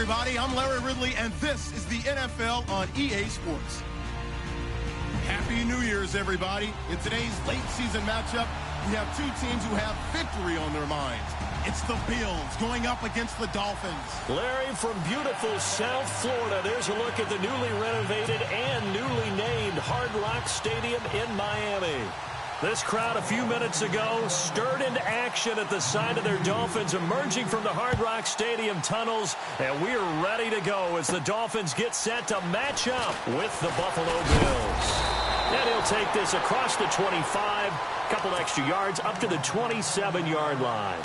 everybody. I'm Larry Ridley, and this is the NFL on EA Sports. Happy New Year's, everybody. In today's late season matchup, we have two teams who have victory on their minds. It's the Bills going up against the Dolphins. Larry, from beautiful South Florida, there's a look at the newly renovated and newly named Hard Rock Stadium in Miami. This crowd a few minutes ago stirred into action at the side of their Dolphins emerging from the Hard Rock Stadium tunnels, and we're ready to go as the Dolphins get set to match up with the Buffalo Bills. And he'll take this across the 25, couple extra yards up to the 27-yard line.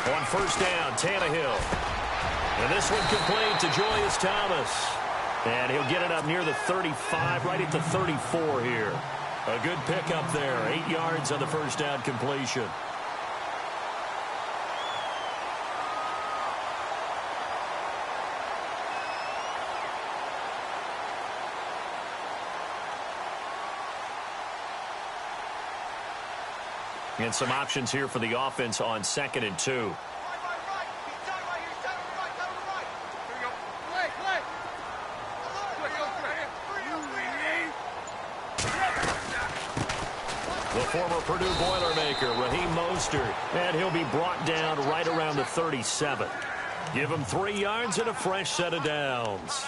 On first down, Tannehill. And this one complete to Julius Thomas. And he'll get it up near the 35, right at the 34 here. A good pickup there, 8 yards on the first down completion. And some options here for the offense on 2nd and 2. The former Purdue Boilermaker, Raheem Mostert, and he'll be brought down right around the 37. Give him 3 yards and a fresh set of downs.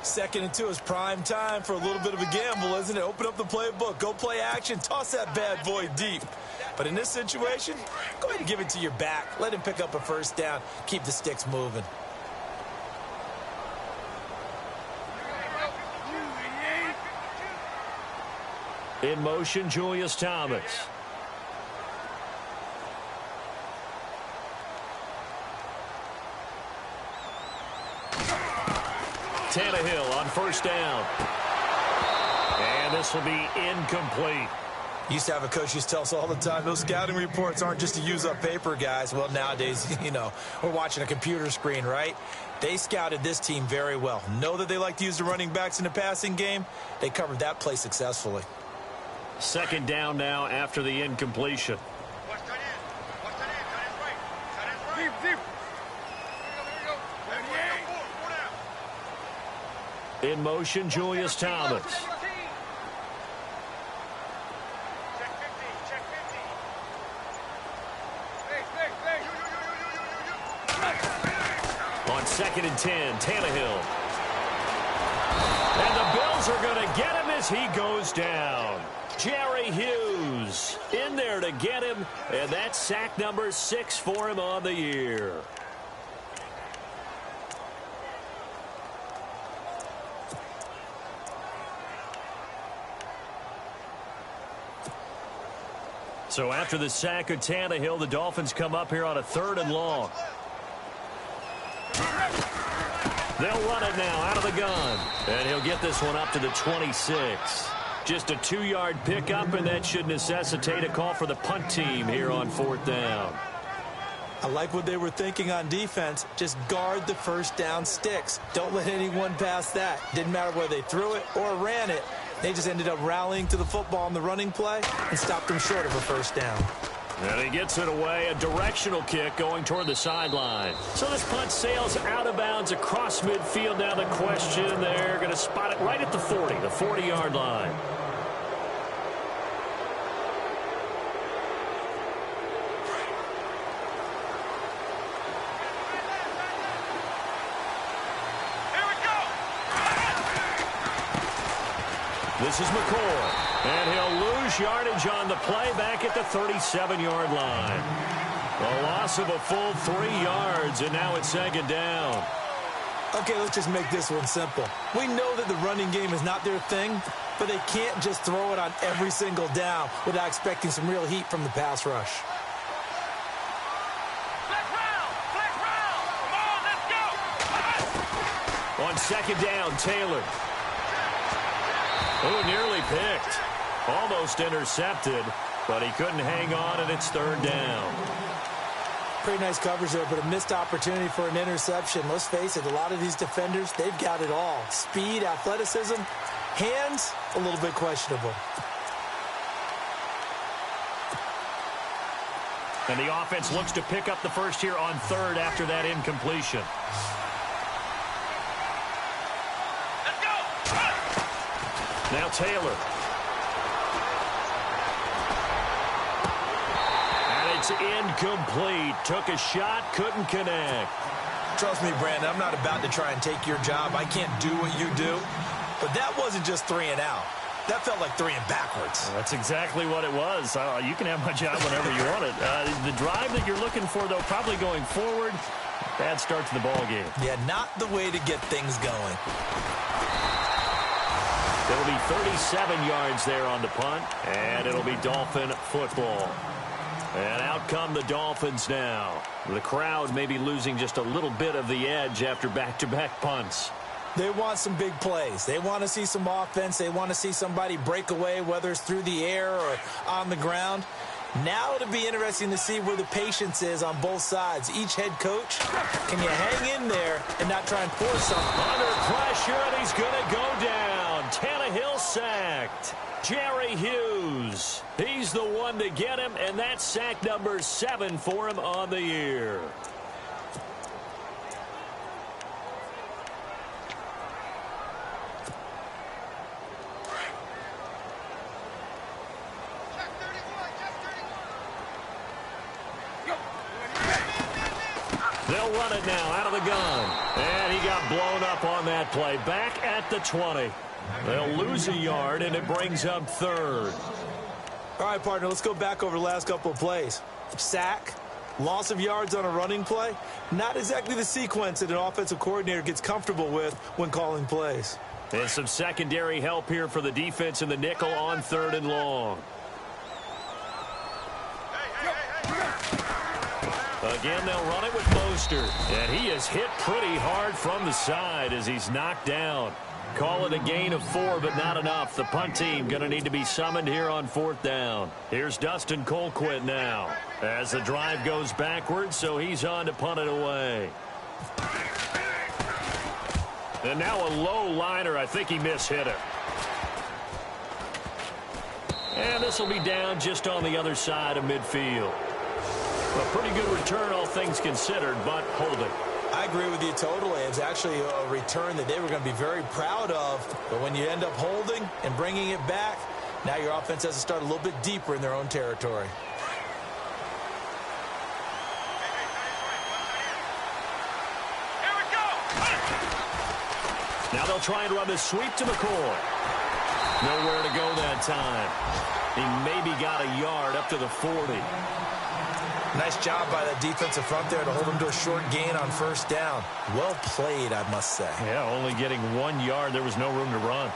2nd and 2 is prime time for a little bit of a gamble, isn't it? Open up the playbook, go play action, toss that bad boy deep. But in this situation, go ahead and give it to your back. Let him pick up a first down. Keep the sticks moving. In motion, Julius Thomas. Tannehill on first down. And this will be incomplete. Used to have a coach used to tell us all the time, those scouting reports aren't just to use up paper, guys. Well, nowadays, you know, we're watching a computer screen, right? They scouted this team very well. Know that they like to use the running backs in the passing game. They covered that play successfully. 2nd down now after the incompletion. In motion, Julius Thomas. On 2nd and 10, Tannehill. And the Bills are going to get him as he goes down. Jerry Hughes in there to get him, and that's sack number 6 for him on the year. So after the sack of Tannehill, the Dolphins come up here on a 3rd and long. They'll run it now out of the gun. And he'll get this one up to the 26. Just a 2-yard pickup, and that should necessitate a call for the punt team here on 4th down. I like what they were thinking on defense. Just guard the first down sticks. Don't let anyone pass that. Didn't matter whether they threw it or ran it. They just ended up rallying to the football on the running play and stopped them short of a first down. And he gets it away, a directional kick going toward the sideline. So this punt sails out of bounds across midfield. Now the question, they're going to spot it right at the 40, the 40-yard line. This is McCoy, and he'll lose yardage on the play back at the 37-yard line. A loss of a full 3 yards, and now it's 2nd down. Okay, let's just make this one simple. We know that the running game is not their thing, but they can't just throw it on every single down without expecting some real heat from the pass rush. On second down, Taylor. Oh, nearly picked. Almost intercepted, but he couldn't hang on, and it's third down. Pretty nice coverage there, but a missed opportunity for an interception. Let's face it, a lot of these defenders, they've got it all. Speed, athleticism, hands, a little bit questionable. And the offense looks to pick up the first here on third after that incompletion. Let's go! Now Taylor. And it's incomplete. Took a shot, couldn't connect. Trust me, Brandon, I'm not about to try and take your job. I can't do what you do. But that wasn't just 3 and out. That felt like 3 and backwards. That's exactly what it was. You can have my job whenever you want it. The drive that you're looking for, though, probably going forward. Bad start to the ball game. Yeah, not the way to get things going. It'll be 37 yards there on the punt, and it'll be Dolphin football. And out come the Dolphins now. The crowd may be losing just a little bit of the edge after back-to-back punts. They want some big plays. They want to see some offense. They want to see somebody break away, whether it's through the air or on the ground. Now it'll be interesting to see where the patience is on both sides. Each head coach, can you hang in there and not try and force something? Under pressure, and he's going to go down. Tannehill sacked. Jerry Hughes, he's the one to get him, and that's sack number 7 for him on the year. They'll run it now out of the gun. And he got blown up on that play. Back at the 20. They'll lose a yard, and it brings up third. All right, partner, let's go back over the last couple of plays. Sack, loss of yards on a running play. Not exactly the sequence that an offensive coordinator gets comfortable with when calling plays. And some secondary help here for the defense in the nickel on third and long. Again, they'll run it with Mostert. And he is hit pretty hard from the side as he's knocked down. Call it a gain of 4, but not enough. The punt team going to need to be summoned here on 4th down. Here's Dustin Colquitt now as the drive goes backwards, so he's on to punt it away. And now a low liner. I think he mishit it. And this will be down just on the other side of midfield. A pretty good return, all things considered, but holding. I agree with you totally. It's actually a return that they were going to be very proud of. But when you end up holding and bringing it back, now your offense has to start a little bit deeper in their own territory. Here we go! Now they'll try and run this sweep to McCoy. Nowhere to go that time. He maybe got a yard up to the 40. Nice job by that defensive front there to hold him to a short gain on 1st down. Well played, I must say. Yeah, only getting 1 yard. There was no room to run.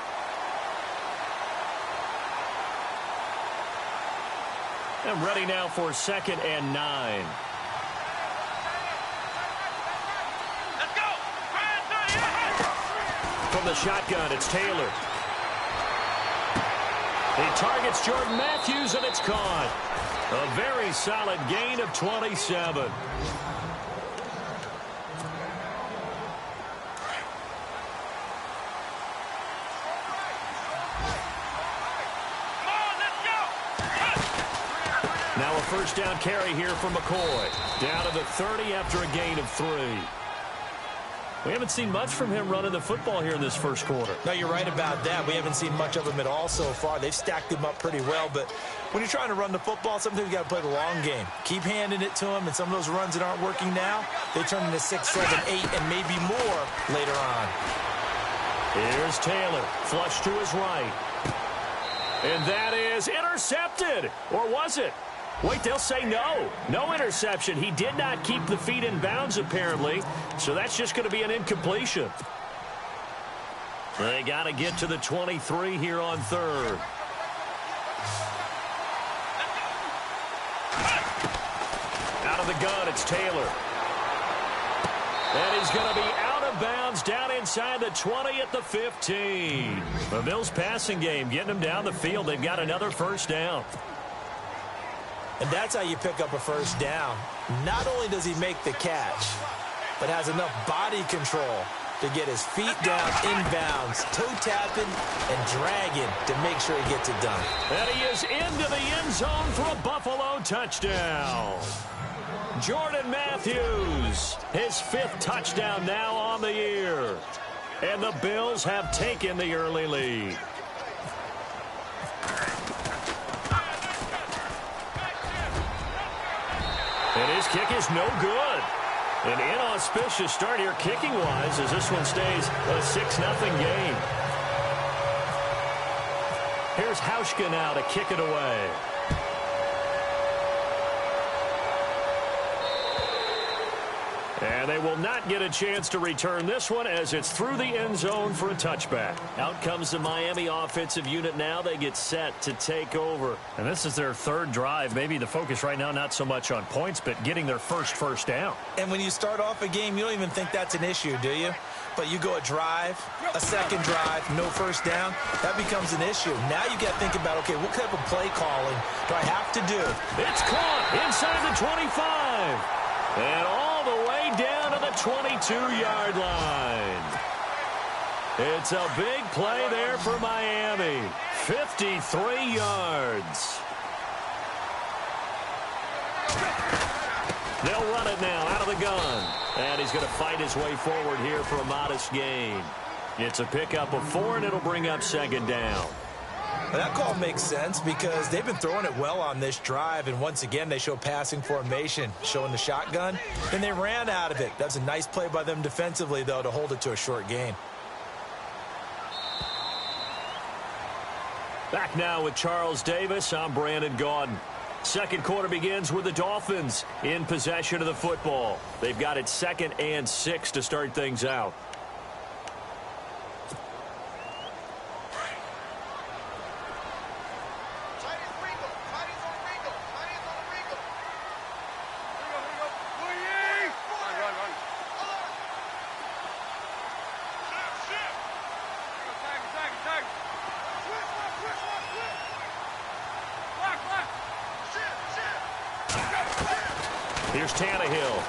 And ready now for 2nd and 9. Let's go! From the shotgun, it's Taylor. He targets Jordan Matthews, and it's caught. A very solid gain of 27. Now a 1st down carry here for McCoy. Down to the 30 after a gain of 3. We haven't seen much from him running the football here in this 1st quarter. No, you're right about that. We haven't seen much of him at all so far. They've stacked him up pretty well, but when you're trying to run the football, sometimes you got to play the long game. Keep handing it to him, and some of those runs that aren't working now, they turn into 6, 7, 8, and maybe more later on. Here's Taylor, flush to his right. And that is intercepted. Or was it? Wait, they'll say no. No interception. He did not keep the feet in bounds, apparently. So that's just going to be an incompletion. They got to get to the 23 here on 3rd. Out of the gun, it's Taylor. And he's going to be out of bounds down inside the 20 at the 15. The Bills passing game getting them down the field. They've got another first down. And that's how you pick up a first down. Not only does he make the catch, but has enough body control to get his feet down inbounds, toe tapping and dragging to make sure he gets it done. And he is into the end zone for a Buffalo touchdown. Jordan Matthews, his 5th touchdown now on the year. And the Bills have taken the early lead. And his kick is no good. An inauspicious start here kicking-wise as this one stays a 6-0 game. Here's Hauschka now to kick it away. And they will not get a chance to return this one as it's through the end zone for a touchback. Out comes the Miami offensive unit now. They get set to take over. And this is their 3rd drive. Maybe the focus right now not so much on points, but getting their first down. And when you start off a game, you don't even think that's an issue, do you? But you go a drive, a second drive, no first down, that becomes an issue. Now you got to think about, okay, what type of play calling do I have to do? It's caught inside the 25. And all the way down to the 22-yard line. It's a big play there for Miami. 53 yards. They'll run it now out of the gun. And he's going to fight his way forward here for a modest gain. It's a pickup of 4, and it'll bring up 2nd down. That call makes sense because they've been throwing it well on this drive, and once again they show passing formation, showing the shotgun, and they ran out of it. That's a nice play by them defensively, though, to hold it to a short gain. Back now with Charles Davis. I'm Brandon Gaudin. Second quarter begins with the Dolphins in possession of the football. They've got it 2nd and 6 to start things out. Here's Tannehill.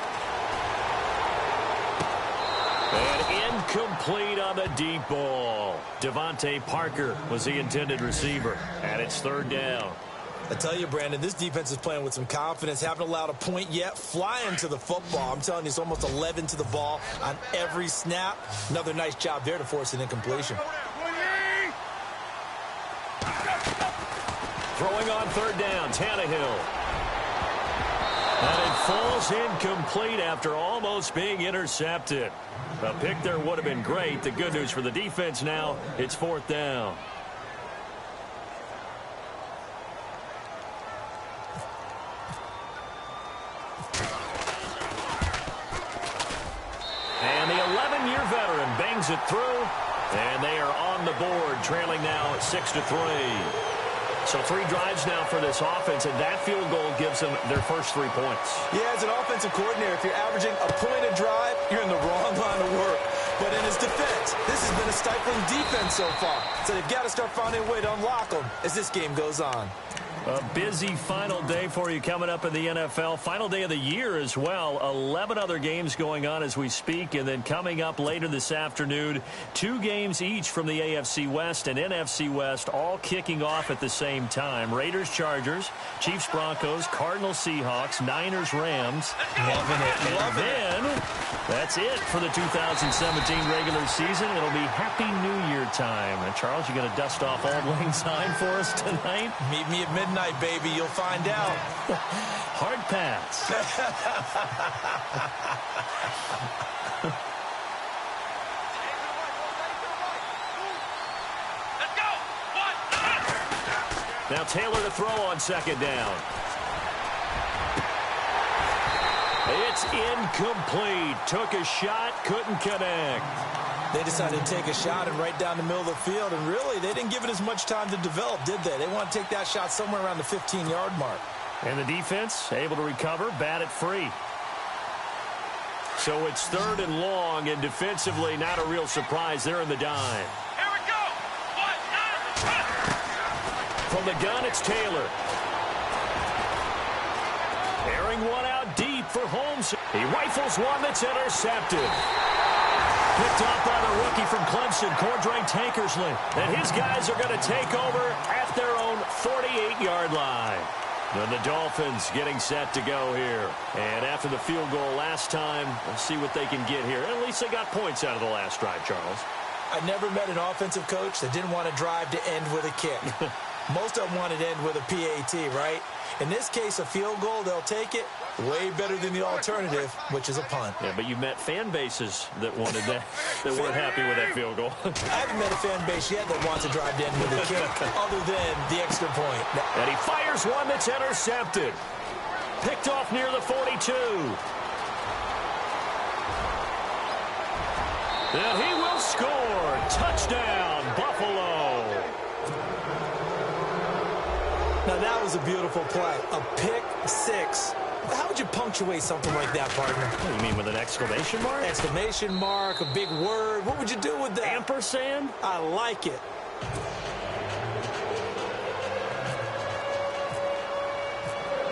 And incomplete on the deep ball. Devontae Parker was the intended receiver. And it's 3rd down. I tell you, Brandon, this defense is playing with some confidence. Haven't allowed a point yet. Flying to the football. I'm telling you, it's almost 11 to the ball on every snap. Another nice job there to force an incompletion. Throwing on 3rd down, Tannehill. And it falls incomplete after almost being intercepted. A pick there would have been great. The good news for the defense now, it's 4th down. And the 11-year veteran bangs it through. And they are on the board, trailing now at 6-3. So 3 drives now for this offense, and that field goal gives them their first 3 points. Yeah, as an offensive coordinator, if you're averaging a point a drive, you're in the wrong line of work. But in his defense, this has been a stifling defense so far. So they've got to start finding a way to unlock them as this game goes on. A busy final day for you coming up in the NFL. Final day of the year as well. 11 other games going on as we speak. And then coming up later this afternoon, 2 games each from the AFC West and NFC West, all kicking off at the same time. Raiders, Chargers, Chiefs, Broncos, Cardinals, Seahawks, Niners, Rams. Loving it. And then that's it for the 2017 regular season. It'll be Happy New Year time. And Charles, you going to dust off Auld Lang Syne for us tonight? Meet me at midnight, baby. You'll find out. Hard pass. Let's go. Now Taylor to throw on 2nd down. It's incomplete. Took a shot, couldn't connect. They decided to take a shot and right down the middle of the field, and really, they didn't give it as much time to develop, did they? They want to take that shot somewhere around the 15-yard mark. And the defense able to recover, bat it free. So it's 3rd and long, and defensively not a real surprise. They're in the dime. Here we go. 1, 9, From the gun, it's Taylor. Airing one out deep for Holmes. He rifles one that's intercepted. Picked off by the rookie from Clemson, Cordray Tankersley. And his guys are going to take over at their own 48-yard line. And the Dolphins getting set to go here. And after the field goal last time, we'll see what they can get here. At least they got points out of the last drive, Charles. I never met an offensive coach that didn't want to drive to end with a kick. Most of them wanted to end with a PAT, right? In this case, a field goal, they'll take it. Way better than the alternative, which is a punt. Yeah, but you met fan bases that wanted that, that weren't happy with that field goal. I haven't met a fan base yet that wants to drive to end with a kick other than the extra point. And he fires one that's intercepted. Picked off near the 42. And he will score. Touchdown, Buffalo. Now, that was a beautiful play. A pick six. How would you punctuate something like that, partner? What do you mean, with an exclamation mark? Exclamation mark, a big word. What would you do with that? Ampersand? I like it.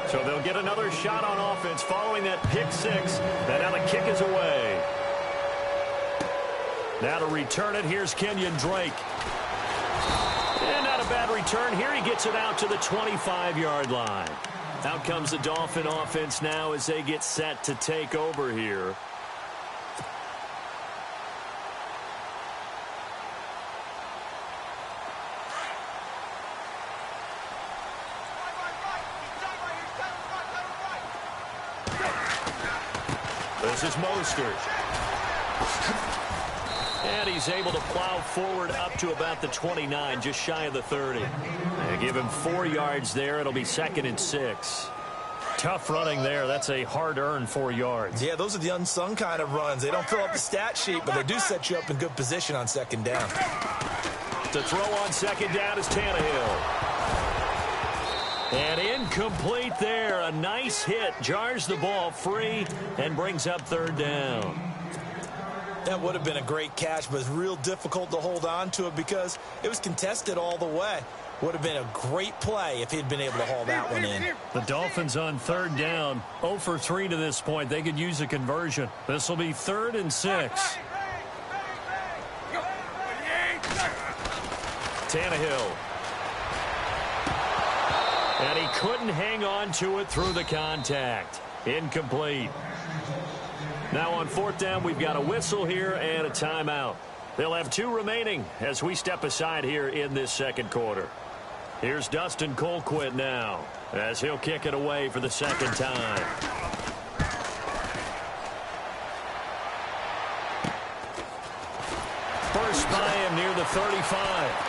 So they'll get another shot on offense following that pick six. And now the kick is away. Now to return it, here's Kenyon Drake. And not a bad return. Here he gets it out to the 25-yard line. Out comes the Dolphin offense now as they get set to take over here. This is Mostert. And he's able to plow forward up to about the 29, just shy of the 30. They give him 4 yards there. It'll be 2nd and 6. Tough running there. That's a hard-earned 4 yards. Yeah, those are the unsung kind of runs. They don't fill up the stat sheet, but they do set you up in good position on 2nd down. To throw on 2nd down is Tannehill. And incomplete there. A nice hit. Jars the ball free and brings up 3rd down. That would have been a great catch, but it's real difficult to hold on to it because it was contested all the way. Would have been a great play if he'd been able to haul that one in. The Dolphins on 3rd down, 0 for 3 to this point. They could use a conversion. This will be 3rd and 6. Tannehill. And he couldn't hang on to it through the contact. Incomplete. Now on 4th down, we've got a whistle here and a timeout. They'll have 2 remaining as we step aside here in this 2nd quarter. Here's Dustin Colquitt now as he'll kick it away for the 2nd time. First by him near the 35.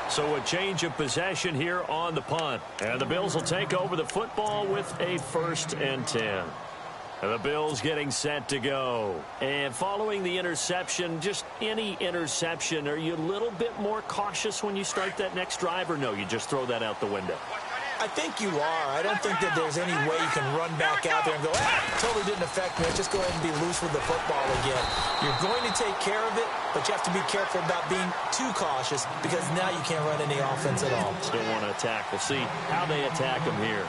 So a change of possession here on the punt. And the Bills will take over the football with a 1st and 10. And the Bills getting set to go. And following the interception, just any interception, are you a little bit more cautious when you start that next drive, or no, you just throw that out the window? I think you are. I don't think that there's any way you can run back out there and go, totally didn't affect me. Let's just go ahead and be loose with the football again. You're going to take care of it, but you have to be careful about being too cautious because now you can't run any offense at all. Still want to attack. We'll see how they attack them here.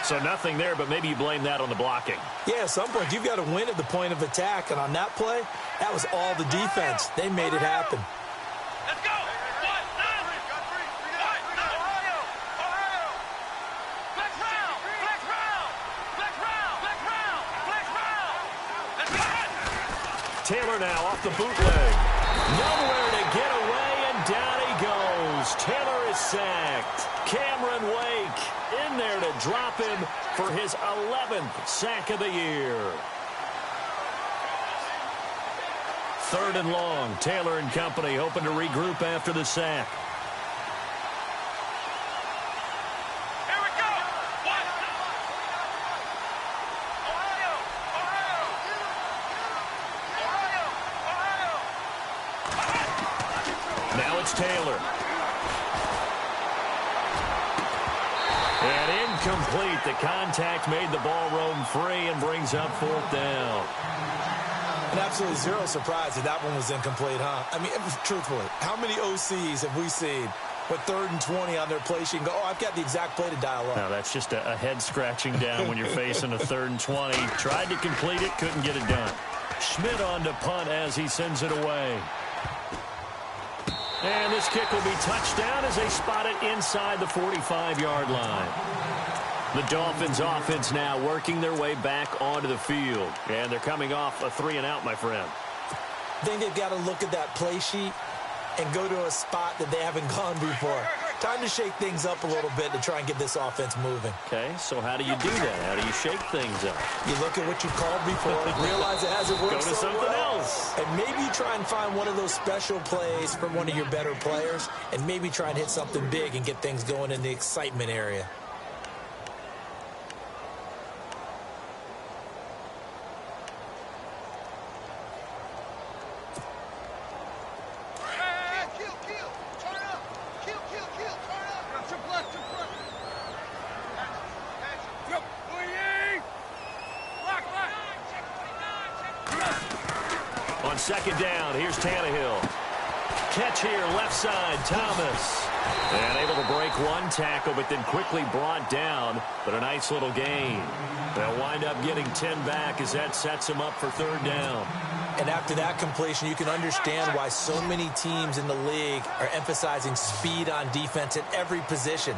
So nothing there, but maybe you blame that on the blocking. Yeah, at some point you've got to win at the point of attack, and on that play, that was all the defense. They made it happen. let's go. 1, 9, 1, 9, Taylor now off the bootleg. Nowhere to get away, and down he goes. Taylor is sacked. Cameron Wake in there to drop him for his 11th sack of the year. 3rd and long. Taylor and company hoping to regroup after the sack. Here we go. 1. Now it's Taylor. And incomplete. The contact made the ball roam free and brings up 4th down. And absolutely zero surprise that that one was incomplete, huh? I mean, truthfully, how many OCs have we seen with 3rd and 20 on their play sheet and go, oh, I've got the exact play to dial up? Now, that's just a head scratching down when you're facing a 3rd and 20. Tried to complete it, couldn't get it done. Schmidt on to punt as he sends it away. And this kick will be touchdown as they spot it inside the 45-yard line. The Dolphins offense now working their way back onto the field. And they're coming off a 3-and-out, my friend. I think they've got to look at that play sheet and go to a spot that they haven't gone before. Time to shake things up a little bit to try and get this offense moving. Okay, so how do you do that? How do you shake things up? You look at what you called before, realize it hasn't worked Go to so something well, else. and maybe you try and find one of those special plays from one of your better players, and maybe try and hit something big and get things going in the excitement area. On 2nd down, here's Tannehill. Catch here, left side, Thomas. And able to break one tackle, but then quickly brought down. But a nice little gain. They'll wind up getting 10 back as that sets them up for 3rd down. And after that completion, you can understand why so many teams in the league are emphasizing speed on defense at every position.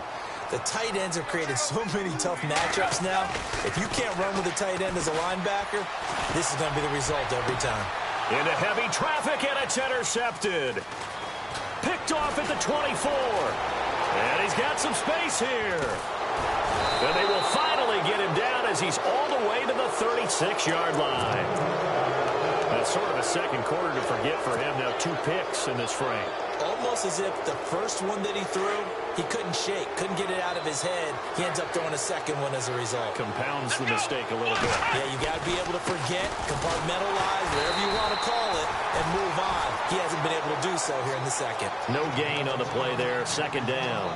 The tight ends have created so many tough matchups now. If you can't run with a tight end as a linebacker, this is going to be the result every time. Into heavy traffic, and it's intercepted. Picked off at the 24. And he's got some space here. And they will finally get him down as he's all the way to the 36-yard line. That's sort of a second quarter to forget for him. Now 2 picks in this frame. Almost as if the first one that he threw, he couldn't shake, couldn't get it out of his head. He ends up throwing a second one as a result. Compounds the mistake a little bit. Yeah, you got to be able to forget, compartmentalize, whatever you want to call it, and move on. He hasn't been able to do so here in the second. No gain on the play there. 2nd down.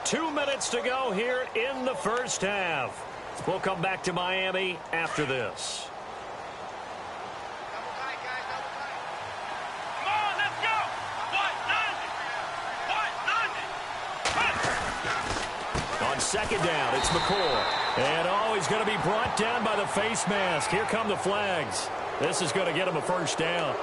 Two minutes to go here in the first half. We'll come back to Miami after this. Come on, let's go. On 2nd down, it's McCoy. And he's going to be brought down by the face mask. Here come the flags. This is going to get him a 1st down.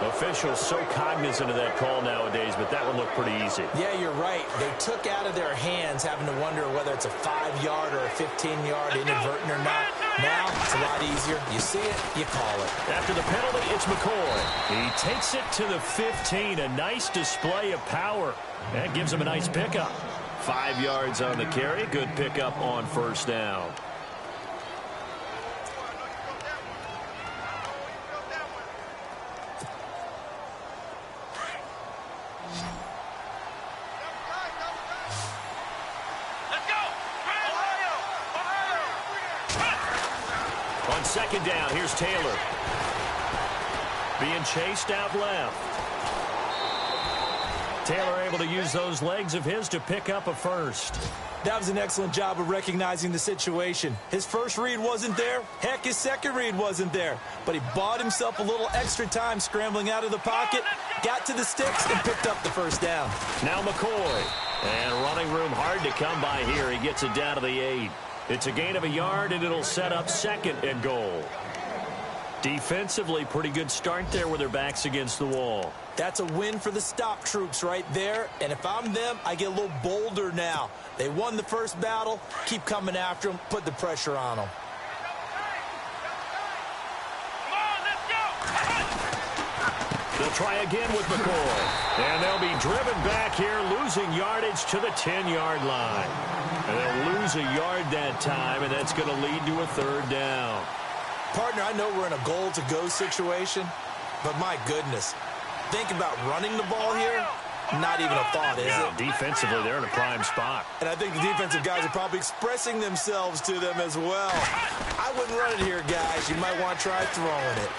Officials so cognizant of that call nowadays, but that one looked pretty easy. Yeah, you're right. They took out of their hands having to wonder whether it's a 5-yard or a 15-yard inadvertent or not. Now, it's a lot easier. You see it, you call it. After the penalty, it's McCoy. He takes it to the 15. A nice display of power. That gives him a nice pickup. 5 yards on the carry. Good pickup on 1st down. On 2nd down, here's Taylor. Being chased out left. Taylor able to use those legs of his to pick up a 1st. That was an excellent job of recognizing the situation. His first read wasn't there. Heck, his second read wasn't there. But he bought himself a little extra time scrambling out of the pocket, got to the sticks, and picked up the 1st down. Now McCoy. And running room hard to come by here. He gets it down to the 8. It's a gain of a yard, and it'll set up 2nd and goal. Defensively, pretty good start there with their backs against the wall. That's a win for the stop troops right there. And if I'm them, I get a little bolder now. They won the first battle. Keep coming after them. Put the pressure on them. They'll try again with McCoy. And they'll be driven back here, losing yardage to the 10-yard line. And they'll lose a yard that time, and that's going to lead to a 3rd down. Partner, I know we're in a goal-to-go situation, but my goodness, think about running the ball here. Not even a thought, is it? Defensively, they're in a prime spot. And I think the defensive guys are probably expressing themselves to them as well. I wouldn't run it here, guys. You might want to try throwing it.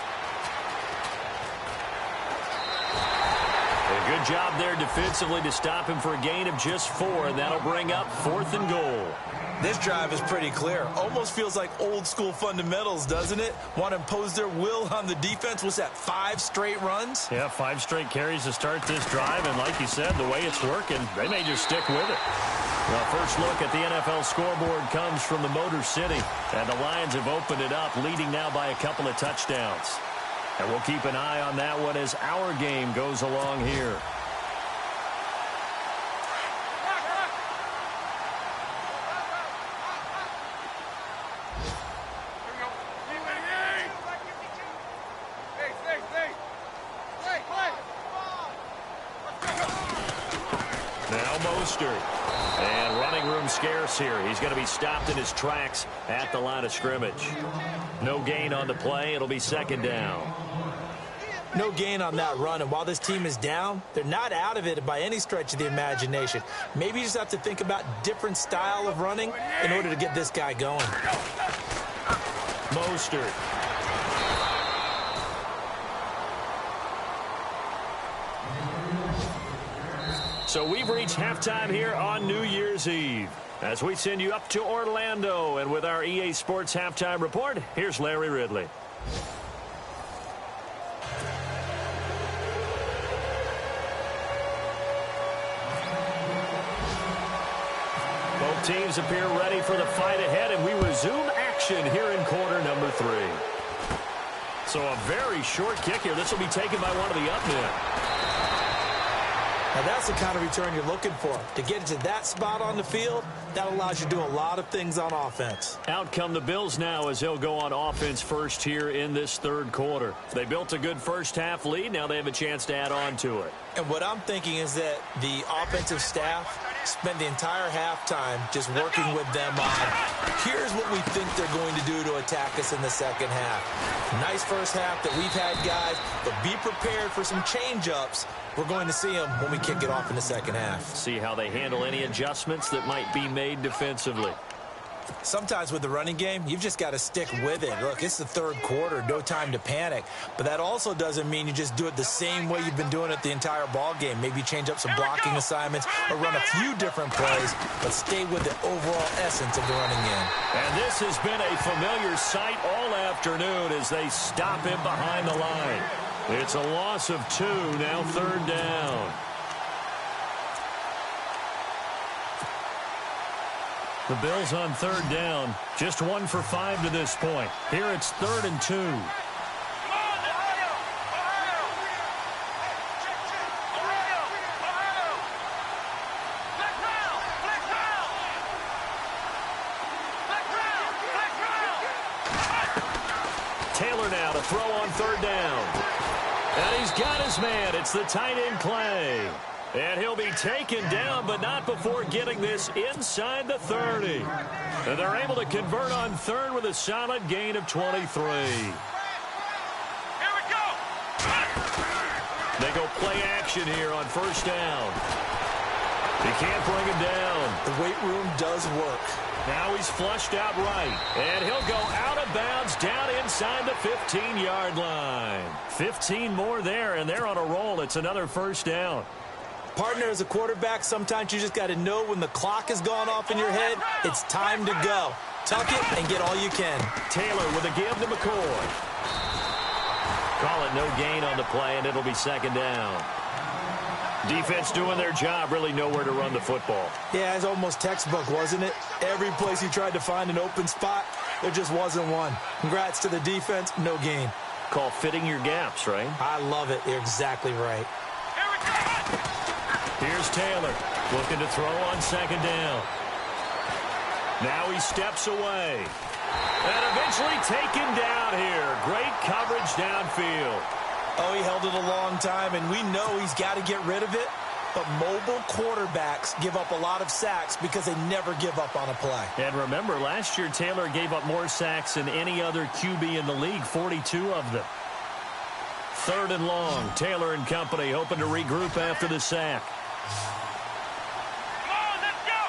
Good job there defensively to stop him for a gain of just 4, and that'll bring up 4th and goal. This drive is pretty clear. Almost feels like old-school fundamentals, doesn't it? Want to impose their will on the defense. What's that, 5 straight runs? Yeah, 5 straight carries to start this drive, and like you said, the way it's working, they may just stick with it. Well, first look at the NFL scoreboard comes from the Motor City, and the Lions have opened it up, leading now by a couple of touchdowns. And we'll keep an eye on that one as our game goes along here. Now Mostert. And running room scarce here. He's going to be stopped in his tracks at the line of scrimmage. No gain on the play. It'll be 2nd down. No gain on that run, and while this team is down, they're not out of it by any stretch of the imagination. Maybe you just have to think about different style of running in order to get this guy going. Mostert. So we've reached halftime here on New Year's Eve. As we send you up to Orlando, and with our EA Sports Halftime Report, here's Larry Ridley. Both teams appear ready for the fight ahead, and we resume action here in quarter number 3. So a very short kick here. This will be taken by one of the up men. Now that's the kind of return you're looking for. To get to that spot on the field, that allows you to do a lot of things on offense. Out come the Bills now as they'll go on offense first here in this 3rd quarter. They built a good first-half lead. Now they have a chance to add on to it. And what I'm thinking is that the offensive staff spend the entire halftime just working with them on, here's what we think they're going to do to attack us in the 2nd half. Nice first half that we've had, guys, but be prepared for some change-ups. We're going to see them when we kick it off in the 2nd half. See how they handle any adjustments that might be made defensively. Sometimes with the running game, you've just got to stick with it. Look, it's the 3rd quarter, no time to panic. But that also doesn't mean you just do it the same way you've been doing it the entire ball game. Maybe change up some blocking assignments or run a few different plays, but stay with the overall essence of the running game. And this has been a familiar sight all afternoon as they stop him behind the line. It's a loss of 2, now 3rd down. The Bills on 3rd down, just 1 for 5 to this point. Here it's 3rd and 2. Taylor now to throw on 3rd down. And he's got his man. It's the tight end Clay. And he'll be taken down, but not before getting this inside the 30. And they're able to convert on 3rd with a solid gain of 23. Here we go. They go play action here on 1st down. He can't bring him down. The weight room does work. Now he's flushed out right. And he'll go out of bounds down inside the 15-yard line. 15 more there, and they're on a roll. It's another 1st down. Partner, as a quarterback, sometimes you just got to know when the clock has gone off in your head, it's time to go. Tuck it and get all you can. Taylor with a give to McCoy. Call it no gain on the play, and it'll be 2nd down. Defense doing their job, really nowhere to run the football. Yeah, it's almost textbook, wasn't it? Every place he tried to find an open spot, there just wasn't one. Congrats to the defense, no gain. Call fitting your gaps, right? I love it. You're exactly right. Here's Taylor looking to throw on 2nd down. Now he steps away. And eventually taken down here. Great coverage downfield. Oh, he held it a long time, and we know he's got to get rid of it. But mobile quarterbacks give up a lot of sacks because they never give up on a play. And remember, last year Taylor gave up more sacks than any other QB in the league, 42 of them. 3rd and long. Taylor and company hoping to regroup after the sack. Come on, let's go.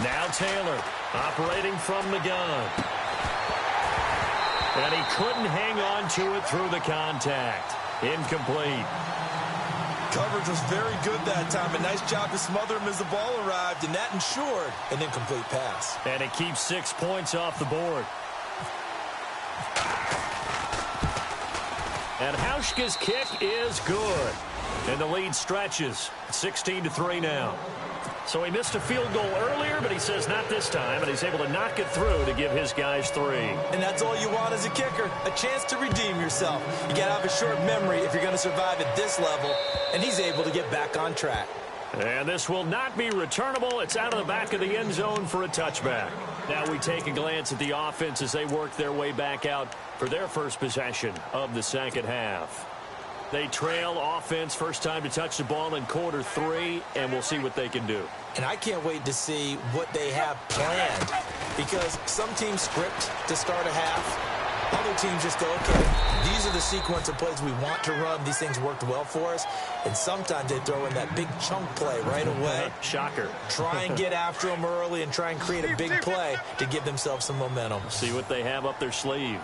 Now Taylor operating from the gun. And he couldn't hang on to it through the contact. Incomplete. Coverage was very good that time. A nice job to smother him as the ball arrived, and that ensured an incomplete pass. And it keeps 6 points off the board. And Hauschka's kick is good. And the lead stretches. 16-3 now. So he missed a field goal earlier, but he says not this time, and he's able to knock it through to give his guys 3. And that's all you want as a kicker, a chance to redeem yourself. You got to have a short memory if you're going to survive at this level, and he's able to get back on track. And this will not be returnable. It's out of the back of the end zone for a touchback. Now we take a glance at the offense as they work their way back out for their first possession of the second half. They trail offense, first time to touch the ball in quarter 3, and we'll see what they can do. And I can't wait to see what they have planned, because some teams script to start a half. Other teams just go, okay, these are the sequence of plays we want to run. These things worked well for us. And sometimes they throw in that big chunk play right away. Shocker. Try and get after them early and try and create a big play to give themselves some momentum. See what they have up their sleeve.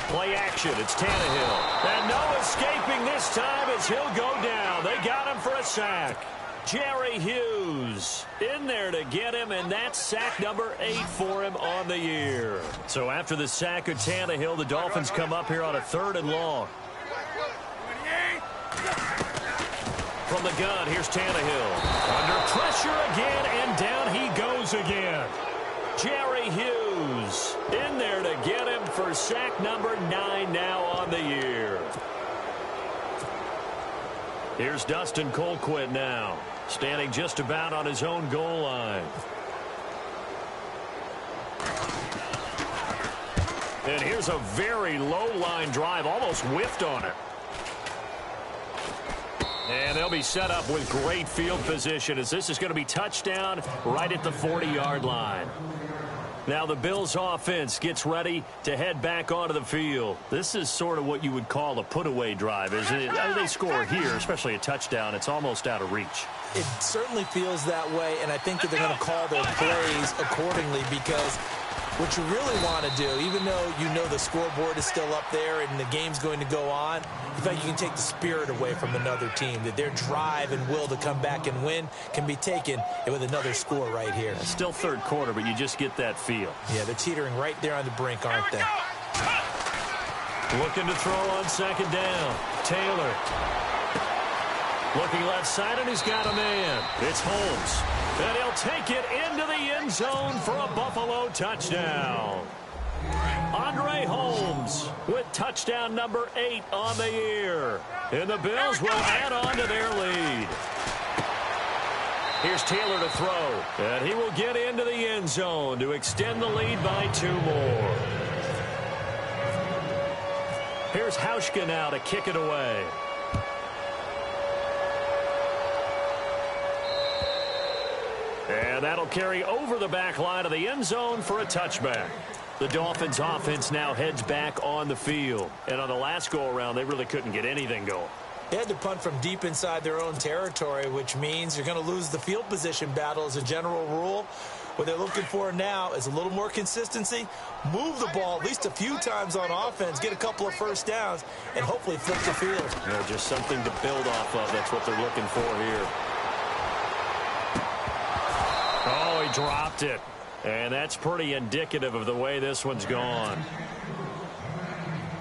Play action. It's Tannehill. And no escaping this time as he'll go down. They got him for a sack. Jerry Hughes in there to get him, and that's sack number 8 for him on the year. So after the sack of Tannehill, the Dolphins come up here on a 3rd and long. From the gun, here's Tannehill. Under pressure again, and down he goes again. Jerry Hughes in there to get him for sack number 9 now on the year. Here's Dustin Colquitt now, standing just about on his own goal line. And here's a very low line drive, almost whiffed on it. And they'll be set up with great field position as this is going to be touchdown right at the 40-yard line. Now the Bills offense gets ready to head back onto the field. This is sort of what you would call a put-away drive, isn't it? They score here, especially a touchdown. It's almost out of reach. It certainly feels that way, and I think that they're going to call their plays accordingly, because what you really want to do, even though you know the scoreboard is still up there and the game's going to go on, in fact, you can take the spirit away from another team, that their drive and will to come back and win can be taken with another score right here. It's still 3rd quarter, but you just get that feel. Yeah, they're teetering right there on the brink, aren't they? Looking to throw on 2nd down. Taylor. Looking left side, and he's got a man. It's Holmes. And he'll take it into the end zone for a Buffalo touchdown. Andre Holmes with touchdown number 8 on the year. And the Bills will add on to their lead. Here's Taylor to throw. And he will get into the end zone to extend the lead by 2 more. Here's Hauschka now to kick it away. And that'll carry over the back line of the end zone for a touchback. The Dolphins offense now heads back on the field. And on the last go-around, they really couldn't get anything going. They had to punt from deep inside their own territory, which means you're going to lose the field position battle as a general rule. What they're looking for now is a little more consistency, move the ball at least a few times on offense, get a couple of first downs, and hopefully flip the field. You know, just something to build off of. That's what they're looking for here. Oh, he dropped it. And that's pretty indicative of the way this one's gone.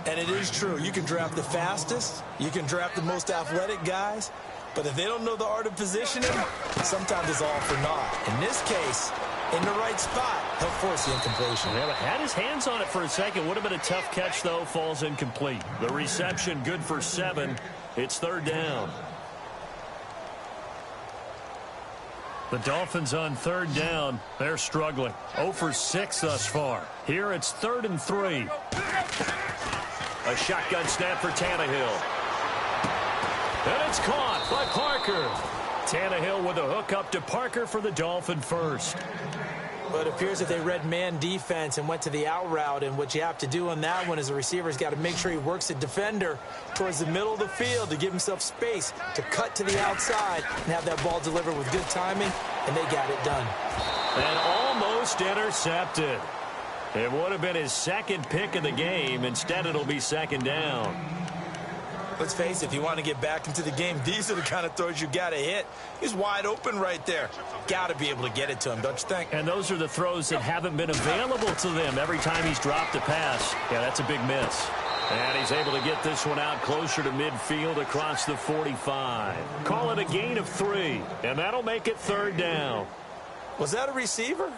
And it is true. You can draft the fastest. You can draft the most athletic guys. But if they don't know the art of positioning, sometimes it's all for naught. In this case, in the right spot, he'll force the incompletion. Yeah, but had his hands on it for a second. Would have been a tough catch, though. Falls incomplete. The reception good for 7. It's 3rd down. The Dolphins on 3rd down. They're struggling. 0 for 6 thus far. Here it's 3rd and 3. A shotgun snap for Tannehill. And it's caught by Parker. Tannehill with a hook up to Parker for the Dolphin first. But it appears that they read man defense and went to the out route. And what you have to do on that one is the receiver's got to make sure he works the defender towards the middle of the field to give himself space to cut to the outside and have that ball delivered with good timing, and they got it done. And almost intercepted. It would have been his 2nd pick of the game. Instead, it'll be 2nd down. Let's face it, if you want to get back into the game, these are the kind of throws you got to hit. He's wide open right there. Got to be able to get it to him, don't you think? And those are the throws that haven't been available to them every time he's dropped a pass. Yeah, that's a big miss. And he's able to get this one out closer to midfield across the 45. Call it a gain of 3, and that'll make it 3rd down. Was that a receiver?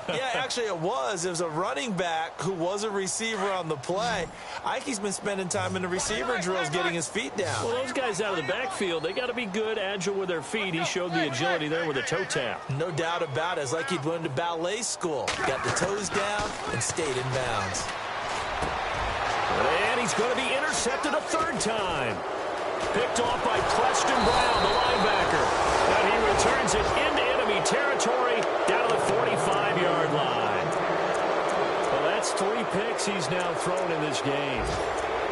Yeah, actually it was. It was a running back who was a receiver on the play. Ike's been spending time in the receiver drills getting his feet down. Well, those guys out of the backfield, they got to be good, agile with their feet. He showed the agility there with a toe tap. No doubt about it. It's like he'd went to ballet school. Got the toes down and stayed in bounds. And he's going to be intercepted a 3rd time. Picked off by Preston Brown, the linebacker. And he returns it into enemy territory down to the 45-yard line. Well, that's 3 picks he's now thrown in this game.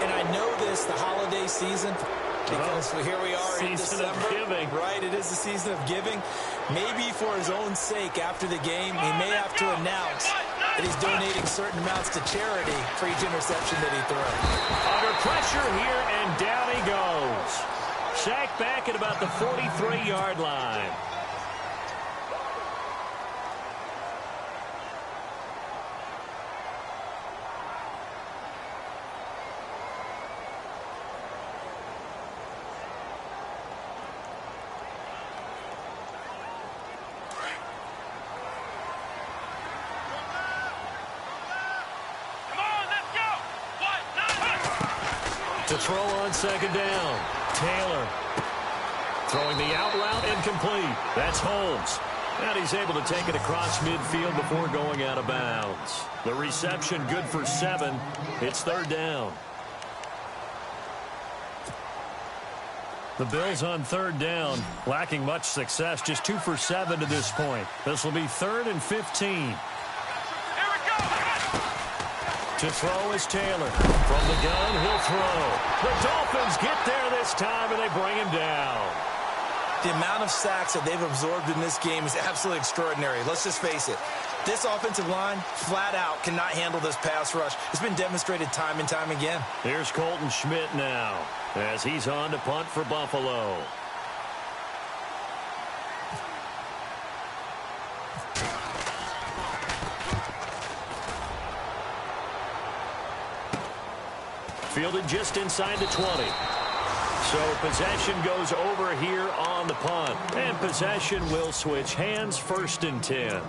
And I know this, the holiday season, because here we are in December. Season of giving. Right, it is the season of giving. Maybe for his own sake after the game, he may have to announce that he's donating certain amounts to charity for each interception that he throws. Under pressure here, and down he goes. Sacked back at about the 43-yard line. To throw on 2nd down. Taylor throwing the out route, incomplete. That's Holmes. And he's able to take it across midfield before going out of bounds. The reception good for 7. It's 3rd down. The Bills on 3rd down, lacking much success, just 2 for 7 to this point. This will be 3rd and 15. To throw is Taylor. From the gun, he'll throw. The Dolphins get there this time, and they bring him down. The amount of sacks that they've absorbed in this game is absolutely extraordinary. Let's just face it. This offensive line, flat out, cannot handle this pass rush. It's been demonstrated time and time again. Here's Colton Schmidt now, as he's on to punt for Buffalo. Fielded just inside the 20. So possession goes over here on the punt. And possession will switch hands, 1st and 10.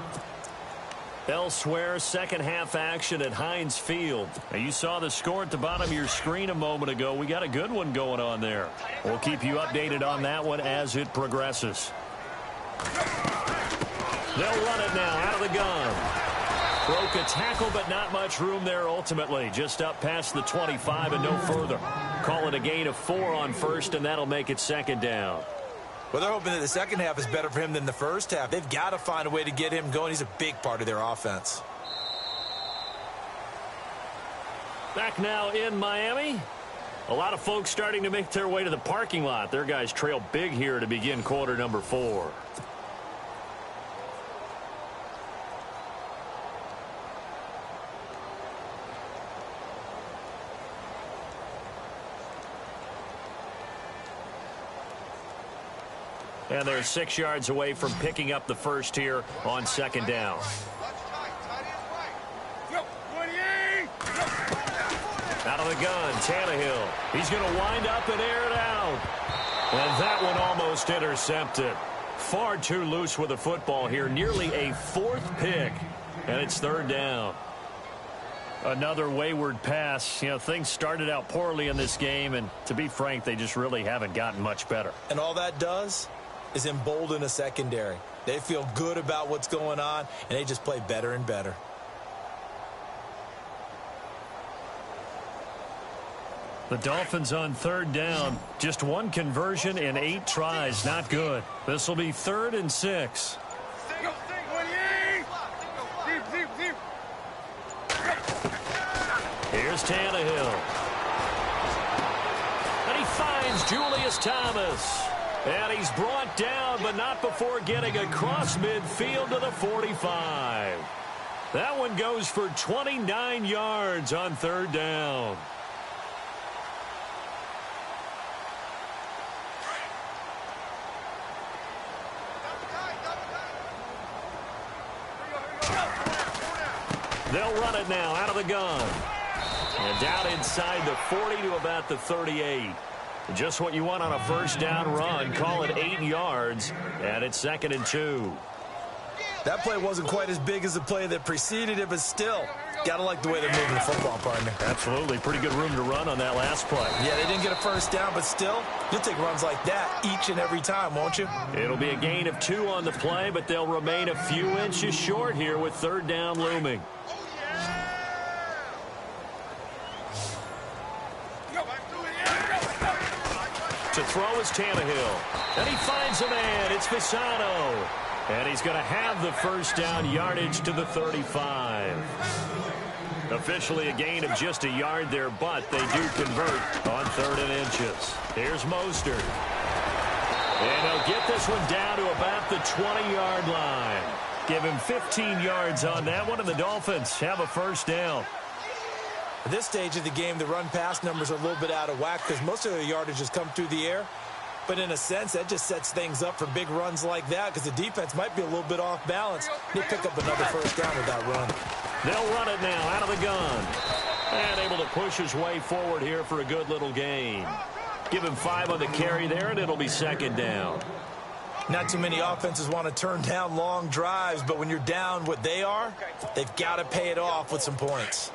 Elsewhere, second half action at Heinz Field. Now, you saw the score at the bottom of your screen a moment ago. We got a good one going on there. We'll keep you updated on that one as it progresses. They'll run it now out of the gun. Broke a tackle, but not much room there ultimately. Just up past the 25 and no further. Call it a gain of 4 on 1st, and that'll make it 2nd down. Well, they're hoping that the second half is better for him than the first half. They've got to find a way to get him going. He's a big part of their offense. Back now in Miami. A lot of folks starting to make their way to the parking lot. Their guys trail big here to begin quarter number 4. And they're 6 yards away from picking up the first here on 2nd down. Out of the gun, Tannehill. He's going to wind up and air it out. And that one almost intercepted. Far too loose with the football here. Nearly a 4th pick. And it's 3rd down. Another wayward pass. You know, things started out poorly in this game. And to be frank, they just really haven't gotten much better. And all that does is embolden a secondary. They feel good about what's going on, and they just play better and better. The Dolphins on 3rd down. Just 1 conversion in 8 tries. Not good. This will be 3rd and 6. Here's Tannehill. And he finds Julius Thomas. And he's brought down, but not before getting across midfield to the 45. That one goes for 29 yards on 3rd down. They'll run it now out of the gun. And down inside the 40 to about the 38. Just what you want on a first down run. Call it 8 yards, and it's 2nd and 2. That play wasn't quite as big as the play that preceded it, but still, got to like the way they're moving the football, partner. Absolutely. Pretty good room to run on that last play. Yeah, they didn't get a first down, but still, you'll take runs like that each and every time, won't you? It'll be a gain of 2 on the play, but they'll remain a few inches short here with 3rd down looming. To throw is Tannehill. And he finds a man. It's Fasano. And he's going to have the first down yardage to the 35. Officially a gain of just a yard there, but they do convert on 3rd and inches. Here's Mostert. And he'll get this one down to about the 20-yard line. Give him 15 yards on that one, and the Dolphins have a first down. At this stage of the game, the run-pass numbers are a little bit out of whack because most of the yardage has come through the air. But in a sense, that just sets things up for big runs like that because the defense might be a little bit off balance. They pick up another first down with that run. They'll run it now out of the gun. And able to push his way forward here for a good little gain. Give him 5 on the carry there, and it'll be 2nd down. Not too many offenses want to turn down long drives, but when you're down what they are, they've got to pay it off with some points.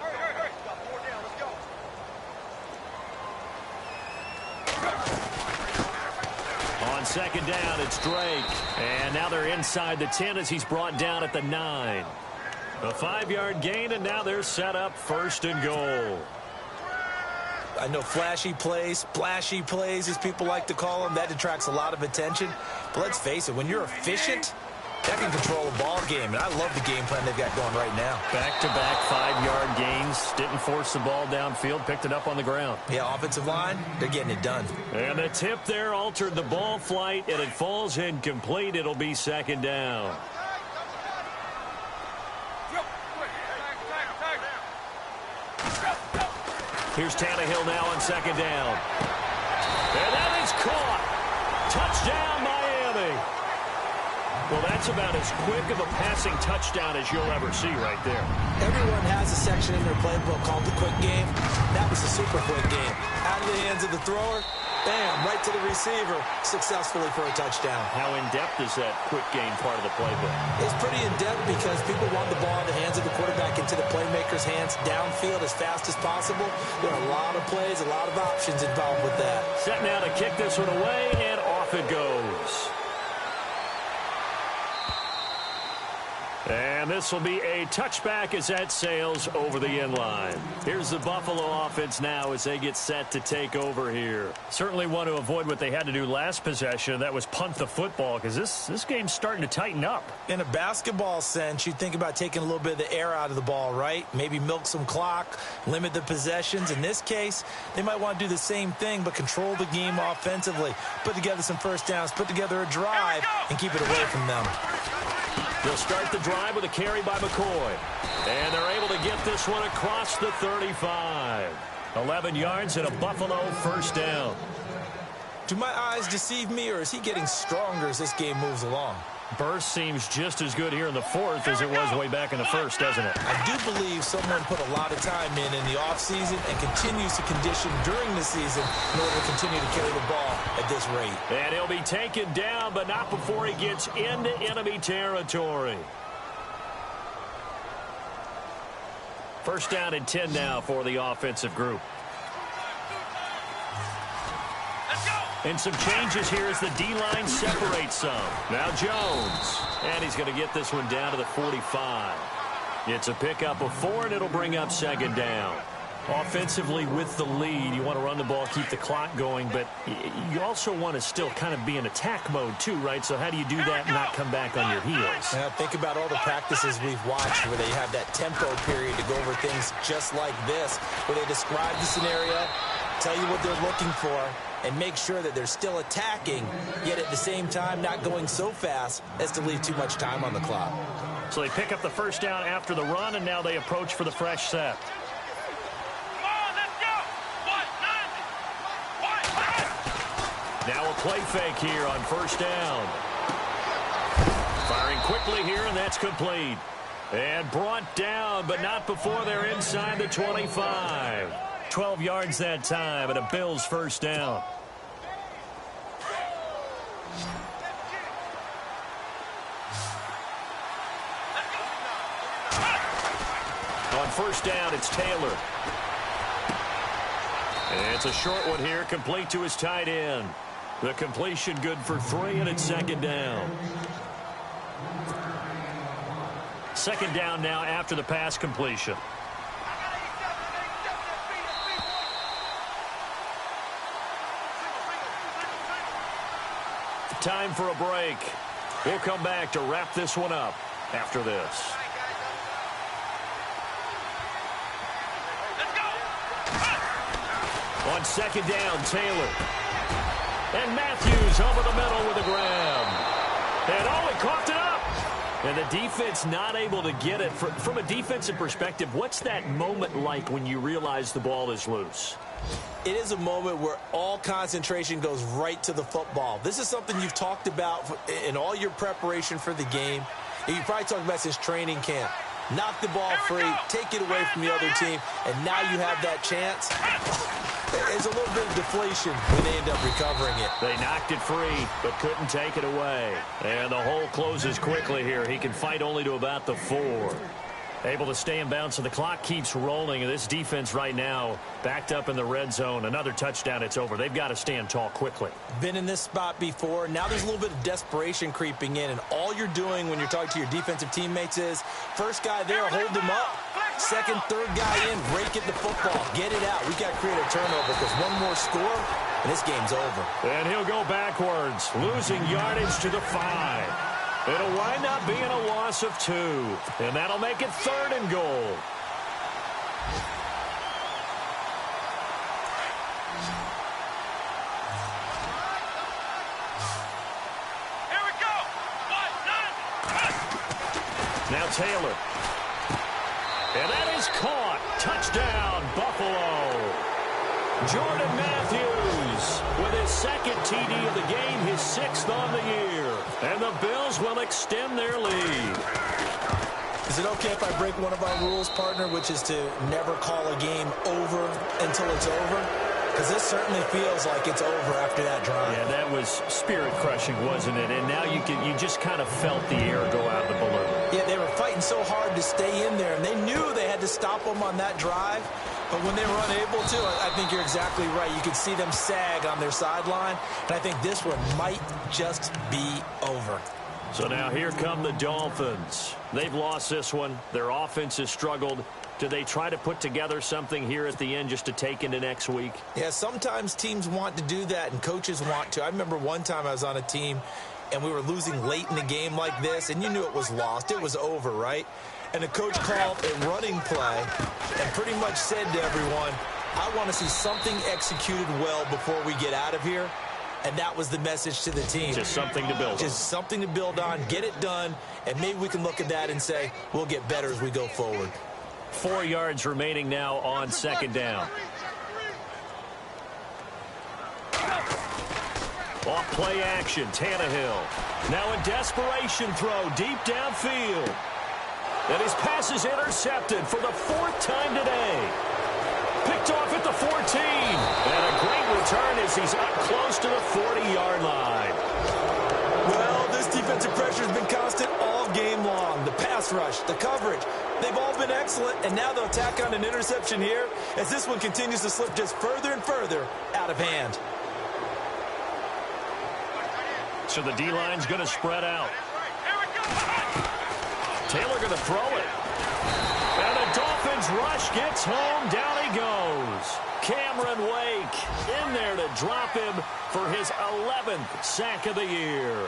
On 2nd down, it's Drake. And now they're inside the 10 as he's brought down at the 9. A 5-yard gain, and now they're set up 1st and goal. I know flashy plays, splashy plays, as people like to call them, that detracts a lot of attention. But let's face it, when you're efficient, that can control a ball game. And I love the game plan they've got going right now. Back-to-back 5-yard gains. Didn't force the ball downfield. Picked it up on the ground. Yeah, offensive line, they're getting it done. And the tip there altered the ball flight, and it falls incomplete. It'll be 2nd down. Here's Tannehill now on 2nd down. And that is caught. Touchdown, Miami. Well, that's about as quick of a passing touchdown as you'll ever see right there. Everyone has a section in their playbook called the quick game. That was a super quick game. Out of the hands of the thrower, bam, right to the receiver, successfully for a touchdown. How in-depth is that quick game part of the playbook? It's pretty in-depth because people want the ball in the hands of the quarterback into the playmaker's hands downfield as fast as possible. There are a lot of plays, a lot of options involved with that. Set now to kick this one away, and off it goes. And this will be a touchback as that sails over the end line. Here's the Buffalo offense now as they get set to take over here. Certainly want to avoid what they had to do last possession. That was punt the football because this game's starting to tighten up. In a basketball sense, you think about taking a little bit of the air out of the ball, right? Maybe milk some clock, limit the possessions. In this case, they might want to do the same thing but control the game offensively. Put together some first downs, put together a drive, and keep it away from them. They'll start the drive with a carry by McCoy. And they're able to get this one across the 35. 11 yards and a Buffalo first down. Do my eyes deceive me, or is he getting stronger as this game moves along? Burst seems just as good here in the 4th as it was way back in the 1st, doesn't it? I do believe someone put a lot of time in the offseason and continues to condition during the season in order to continue to carry the ball at this rate. And he'll be taken down, but not before he gets into enemy territory. First down and 10 now for the offensive group. And some changes here as the D-line separates some. Now Jones. And he's going to get this one down to the 45. It's a pickup of 4, and it'll bring up 2nd down. Offensively with the lead, you want to run the ball, keep the clock going, but you also want to still kind of be in attack mode too, right? So how do you do that and not come back on your heels? Now think about all the practices we've watched where they have that tempo period to go over things just like this, where they describe the scenario, tell you what they're looking for, and make sure that they're still attacking, yet at the same time not going so fast as to leave too much time on the clock. So they pick up the first down after the run, and now they approach for the fresh set. Now a play fake here on first down. Firing quickly here, and that's complete. And brought down, but not before they're inside the 25. 12 yards that time, and a Bills first down. On first down, it's Taylor. And it's a short one here, complete to his tight end. The completion good for 3, and it's second down. Second down now after the pass completion. Time for a break. We'll come back to wrap this one up after this. On second down, Taylor. And Matthews over the middle with a grab. And he coughed it up. And the defense not able to get it. From a defensive perspective, what's that moment like when you realize the ball is loose? It is a moment where all concentration goes right to the football. This is something you've talked about in all your preparation for the game. And you probably talked about since training camp. Knock the ball free, take it away from the other team, and now you have that chance. There's a little bit of deflation when they end up recovering it. They knocked it free, but couldn't take it away. And the hole closes quickly here. He can fight only to about the 4. Able to stay in bounds, so the clock keeps rolling. And this defense right now backed up in the red zone. Another touchdown, it's over. They've got to stand tall quickly. Been in this spot before. Now there's a little bit of desperation creeping in. And all you're doing when you're talking to your defensive teammates is, first guy there, hold him up. Second, third guy in, rake at the football. Get it out. We got to create a turnover because one more score, and this game's over. And he'll go backwards, losing yardage to the 5. It'll wind up being a loss of 2. And that'll make it 3rd and goal. Here we go. 1, 9, now Taylor. And that is caught. Touchdown, Buffalo. Jordan Matthews with his second TD of the game, his 6th on the year. And the Bills will extend their lead. Is it okay if I break one of our rules, partner, which is to never call a game over until it's over? Because this certainly feels like it's over after that drive. Yeah, that was spirit-crushing, wasn't it? And now you just kind of felt the air go out of the balloon. Yeah, they were fighting so hard to stay in there, and they knew they had to stop them on that drive. But when they were unable to, I think you're exactly right. You could see them sag on their sideline, and I think this one might just be over. So now here come the Dolphins. They've lost this one. Their offense has struggled. Do they try to put together something here at the end just to take into next week? Yeah, sometimes teams want to do that, and coaches want to. I remember one time I was on a team, and we were losing late in the game like this, and you knew it was lost. It was over, right? And the coach called a running play and pretty much said to everyone, I want to see something executed well before we get out of here. And that was the message to the team. Just something to build on. Just something to build on, get it done, and maybe we can look at that and say, we'll get better as we go forward. 4 yards remaining now on second down. Off play action, Tannehill. Now a desperation throw deep downfield. And his pass is intercepted for the 4th time today. Picked off at the 14. And a great return as he's up close to the 40-yard line. Well, this defensive pressure has been constant all game long. The pass rush, the coverage, they've all been excellent. And now they'll tack on an interception here as this one continues to slip just further and further out of hand. So the D-line's going to spread out. Taylor going to throw it. And the Dolphins rush gets home. Down he goes. Cameron Wake in there to drop him for his 11th sack of the year.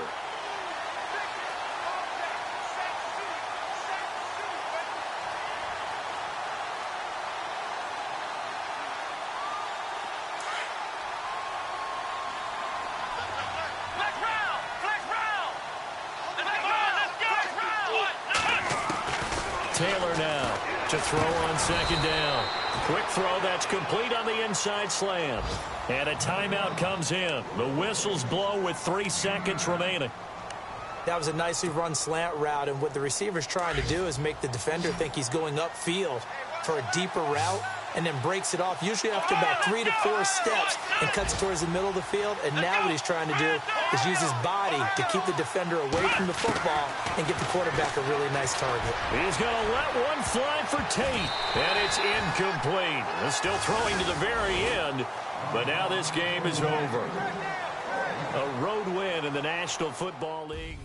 Taylor now to throw on second down. Quick throw that's complete on the inside slant. And a timeout comes in. The whistles blow with 3 seconds remaining. That was a nicely run slant route, and what the receiver's trying to do is make the defender think he's going upfield for a deeper route, and then breaks it off, usually after about 3 to 4 steps, and cuts towards the middle of the field. And now what he's trying to do is use his body to keep the defender away from the football and get the quarterback a really nice target. He's going to let one fly for Tate, and it's incomplete. He's still throwing to the very end, but now this game is over. A road win in the National Football League.